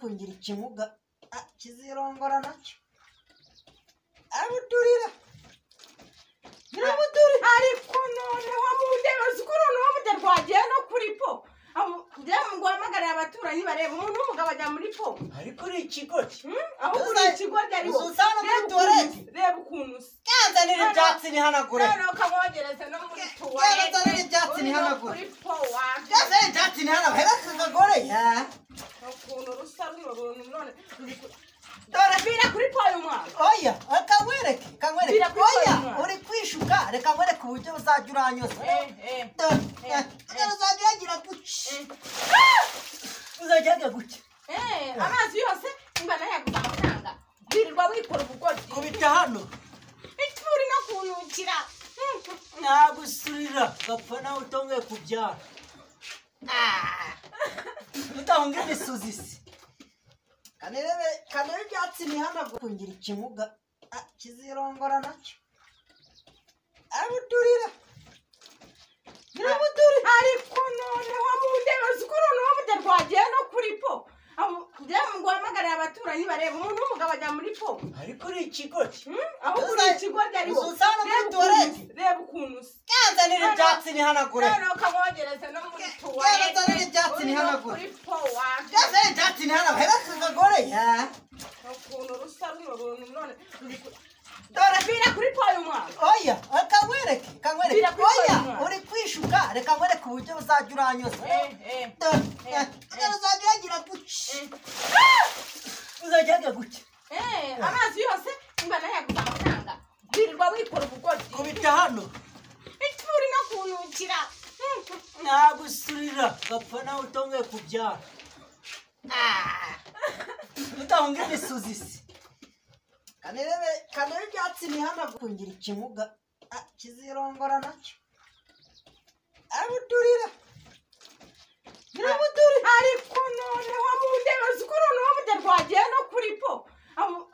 kungira ikimuga kizirongora nacyo abuturira nyirabuduri ariko noneho mu ndebe zikuru noneho muderwagiye no kuri po njyewe ngo hamagare abaturanyi bareba umuntu w'umugabo ajya muri po ariko uri ikigori aho kuri ikigo ryariho usana muri tuwarete reba ukuntu usa kanzanira ibyatsi nihanagure noneho ukamwogereza no muri tuwarete kanzanira ibyatsi nihanagure kuri po waje kanzanira ibyatsi nihanagure hereka akagore ukuntu rusa runo runtu none dore bira kuri po y'umwana oya akangwereke oya uri kwishuka reka nkwereke uburyo uzajya uranyoza uzajya uragira gutya uzajya uragira gutya amazi yose imba nayaguze amafaranga wirirwa wikora ubugoryi kubita hano ituri no kunukira nagusurira gapfa nawe utongeye kubyara utahungira imisuzi isi kanebe ibyatsi nihanagure kungira ikimuga kizirongora nacyo abuturira nyirabuduri ariko noneho mu ndebe zikuru noneho muderwagiye no kuri po njyewe ngo hamagare abaturanyi bareba umuntu w'umugabo ajya muri po ariko uri ikigori aho kuri ikigo ryariho usana muri tuwarete reba ukuntu usa kanzanira ibyatsi nihanagure noneho ukamwogereza no muri tuwarete kanzanira ibyatsi nihanagure kuri po waje kanzanira ibyatsi nihanagure hereka akagore ukuntu rusa runo runtu none dore bira kuri po y'umwana oya akangwereke oya uri kwishuka reka nkwereke uburyo uzajya uranyoza uzajya uragira gutya uzajya uragira gutya amazi yose imba nayaguze amafaranga wirirwa wikora ubugoryi kubita hano ituri no kunukira nagusurira gapfa nawe utongeye kubyara utahungira imisuzi isi kanebe ibyatsi nihanagure kungira ikimuga kizirongora nacyo abuturira nyirabuduri ariko noneho mu ndebe zikuru noneho muderwagiye no kuri po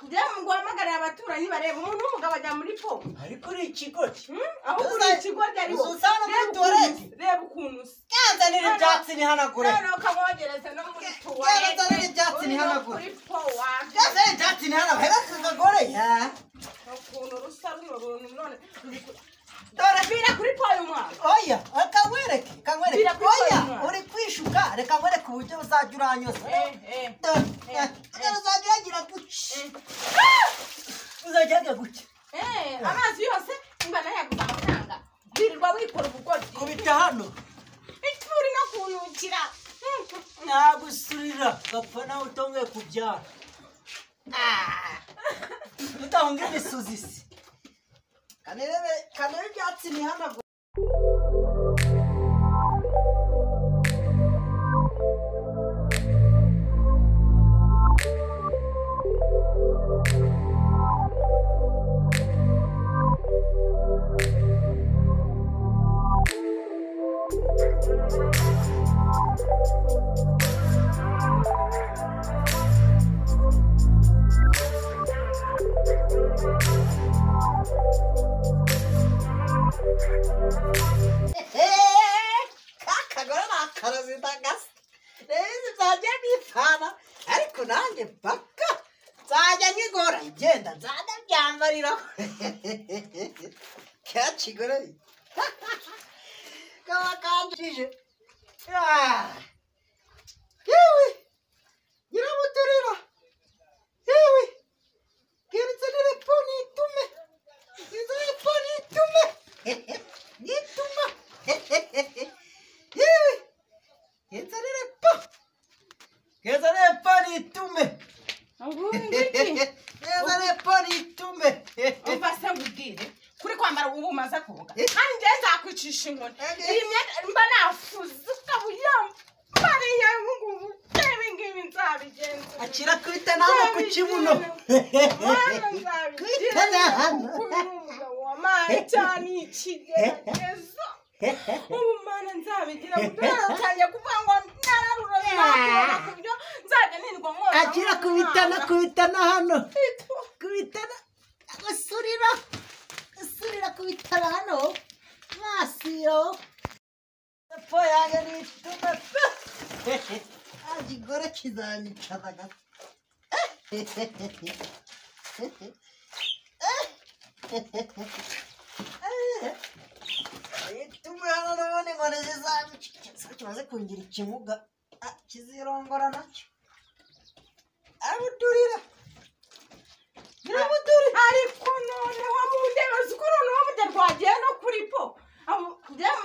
njyewe ngo hamagare abaturanyi bareba umuntu w'umugabo ajya muri po ariko uri ikigori aho kuri ikigo ryariho usana muri tuwarete reba ukuntu usa kanzanira ibyatsi nihanagure noneho ukamwogereza no muri tuwarete kanzanira ibyatsi nihanagure kuri po waje kanzanira ibyatsi nihanagure hereka akagore ukuntu rusa runo runtu none dore bira kuri po y'umwana oya akangwereke oya uri kwishuka reka nkwereke uburyo uzajya uranyoza uzajya uragira gutya uzajya uragira gutya amazi yose imba nayaguze amafaranga wirirwa wikora ubugoryi kubita hano ituri no kunukira nagusurira gapfa nawe utongeye kubyara utahungira imisuzi isi kanebe ibyatsi nihanagure kakagore nakarazidagasa rezi nzajya nipfana ariko nanjye paka nzajya nkigora igenda nzajya byambariraho kakigore kaba kanjije yewe nyirabuturira yewe bwirizanire po nitume bwirizanire po nitume nituma yewe bwirizanire po nitume bwirizanire po nitume umva se ngubwire kuri kwambara ubu umaze koga kandi njye nzakwicisha inkoni iyi myenda mba nafuze ukaba uyambariye ngubu reba ingibi nzabigenza akira kwita nama ku kibuno kwita nama umugabo wamaye cyane ikigeragezo ubu mana nzabigira utangiye kuvuga ngo nararura nakora ku buryo nzajya nirwa nkora akira kubitana hano kubitana agasurira kubitana hano masiyo po yanjye nitume igore kizanyicaza gato tumwe hano nabone ngo nizizanyicaza kimaze kungira ikimuga kizirongora nacyo arabudurira birabudurira ariko noneho mu ndebe zikuru noneho mujya rwagiye no kuri po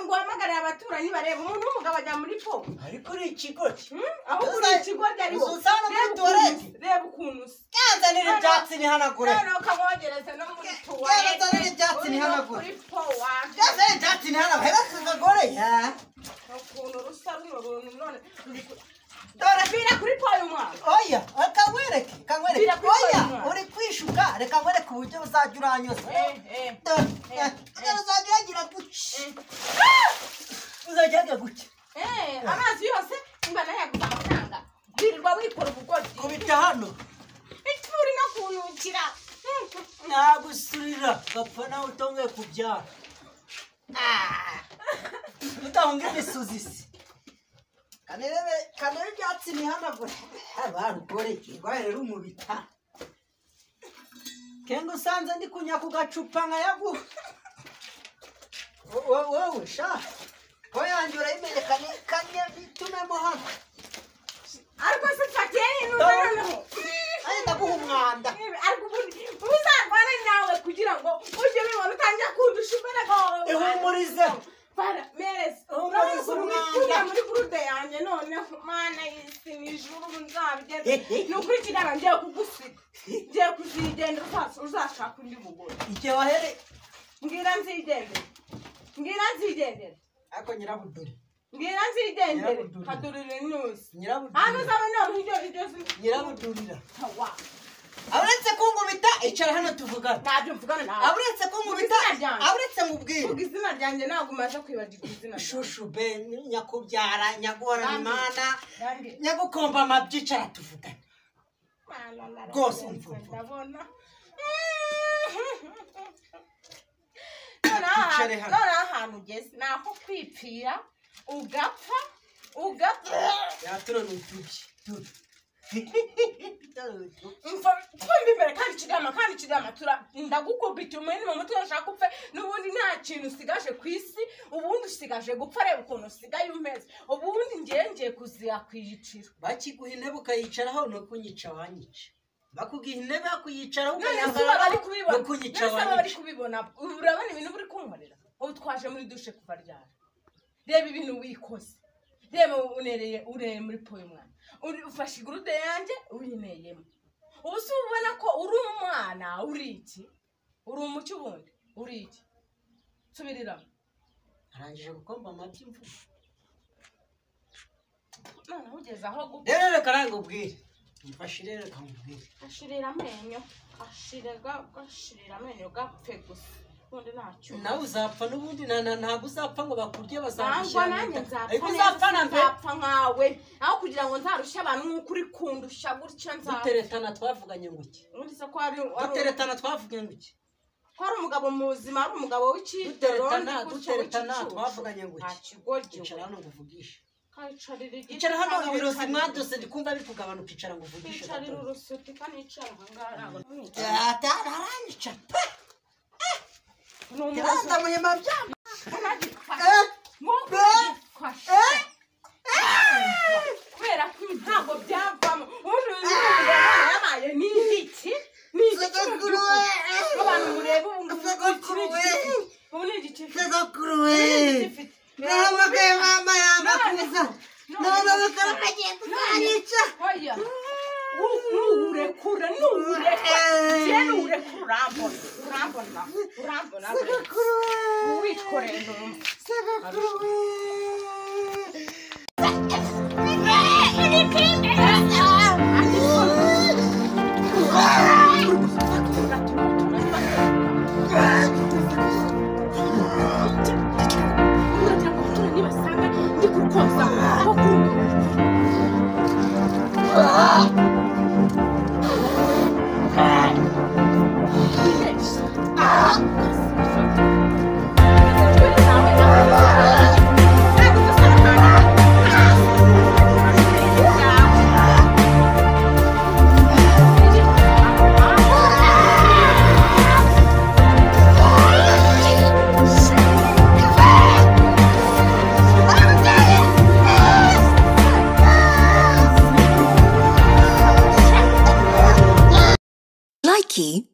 ngo hamagarire abaturanyi bareba umuntu w'umugabo ajya muri po ariko uri ikigori aho kuri ikigori ariho usana muri tuwarete reba ukuntu usa yanzanira ibyatsi nihanagure noneho ukamwogereza no muri tuwarete yanzanira ibyatsi nihanagure kuri po waje yanzanira ibyatsi nihanagure hereza akagore ukuntu rusa runo runtu none dore bira kuri po y'umwana oya akangwereke oya uri kwishuka reka nkwereke uburyo uzajya uranyoza uzajya uragira guca uzajya uragira guca amazi yose imana yaguze amafaranga wirirwa wikora ubugoryi kubita hano uri no kunukira nagusurira gapfa nawe utongeye kubyara utahunga imisuzi se kanebe ibyatsi nihanagure barugoreke rero umubita kenga usanze ndi kunya ku gacupa nkayaguha wowe sha ko yanjye urayimenye kane bitumemo hano ariko se mfatiye noneho ndaguha umwanda ariko ubundi uzarwane nawe kugira ngo ujye ubibona utangira kundusha imbaraga ihumurize mereza muri gurude yanjye noneho mana y'isi n'ijuru nzabigenda ni ukuri kiraba ngiye kugusiga ngiye kuzigendera uzashaka undi mugore igihe wahereye mbwira nzigendere ariko nyirabuduri mbwira nzigendere kadurire nyose nyirabuduri hano uzaba noneho ibyo nyirabudurira aburetse kunkubita icara hano tuvugana ntabyo mvugana nawe aburetse kunkubita aburetse nkubwire vuga izina ryanjye ntabwo umaze kwibagirwa izina shushu be nyakubyara nyaguhorana imana nyagukomba amabyi icara tuvugana rwose ndabona noneho ahantu ugeze ni aho kwipfira ugapfa yaturo ni utugi twumva imbere kandi kigama ndagukubita umwene mu mutwe washaka upfe n'ubundi nta kintu usigaje ku isi ubundi usigaje gupfa reba ukuntu usigaye umeze ubundi ngiye kuzira kwiyicira bakiguha intebe ukayicaraho ni ukunyica wanyica bakubwiye intebe yakuyicaraho ukayambara ni ukunyica wanyica bari kubibona urabona ibintu uri kunkorera ubu twaje muri dushe kuva ryari reba ibintu wikoze reba ureye muri po y'umwana ufashe igurude yanjye uyineyemo ubu si ubona ko uri umwana uri iki uri umucyo ubundi uri iki subiriramo arangije gukomba amabyi imvugo noneho ugeze aho rero reka nange ubwire mfashe rero reka nkubwire ashirira amenyo gapfe gusa ubundi ntacyo nawe uzapfa n'ubundi ntabwo uzapfa ngo bakurye bazagushyira nanjye nzapfa nkawe aho kugira ngo nzarushe abantu nk'uko uri kundusha gutya duteretana twavuganye ngo iki duteretana twavuganye ngo iki ko ari umugabo muzima ari umugabo w'icyitero duteretana twavuganye ngo iki nta kigoryi icara hano ngo uvugishe icara hano ibirozi mwadose ndi kumva biri kugabanuka icara ngo uvugishe icarira urusuti kandi icara aranyica Nanda muhima byama kubera ko ntabwo byavamo yabaye n'igiti abantu mureba ubu ni igiti nahamagaye mama yamakuza none bikaba bagiye kuzanica nurekura urambona wikoreye key.